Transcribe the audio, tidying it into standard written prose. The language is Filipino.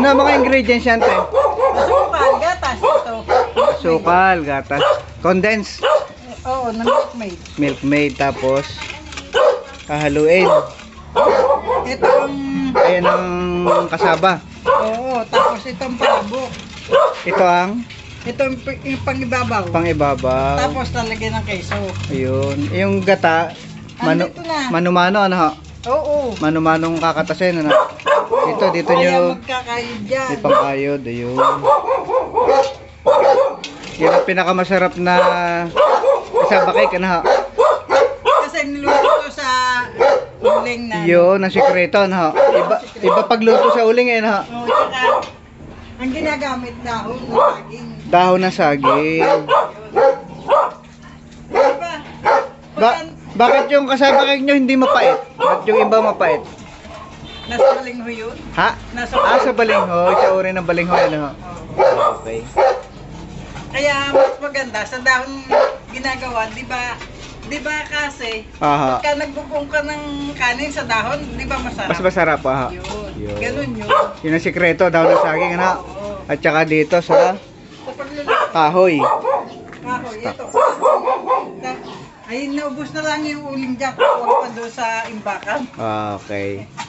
Ano ang mga ingredients yan, te? Sukal, gatas ito. Sukal, gatas, condense, Oo, na milkmaid. milk maid, tapos hahaluin. Ito ang... Ayan ang kasaba. Oo, tapos itong palabok. Ito ang Ito yung pangibabaw. pang-ibabaw. Tapos talagyan ng keso. Ayun. Yung gata, Andito na. mano-mano, ano ho? Oo. Mano-manong kakatasin, ano? Dito Kaya nyo, magkakayod dyan. may pangkayod, ayun. Yan ang pinakamasarap na kasaba cake, ano ho? Kasi niluluto sa uling na. Yun, ang sikreto, ano ho? Iba pagluto sa uling, eh, ano ho? Oo, tsaka ang ginagamit dahon ng saging. Dahon ng saging. Diba? Bakit yung kasaba cake nyo hindi mapait? Bakit yung iba mapait? Nasa balingho yun? Ha? Nasa Sa balinghoy, sa uri ng balinghoy, ano ho? Okay. Kaya mas maganda sa dahon ginagawa, di ba? Di ba kasi, Aha. pagka nagbubong ka ng kanin sa dahon, di ba masarap? Mas masarap, aha. Yun. Yun. Ganun yun. Yun ang sikreto, dahon ng saging, ano? Oo. At saka dito sa Sa pagluluto, kahoy. kahoy, ito. Ay, naubos na lang yung uling dyan. Huwag pa doon sa imbakan. Okay.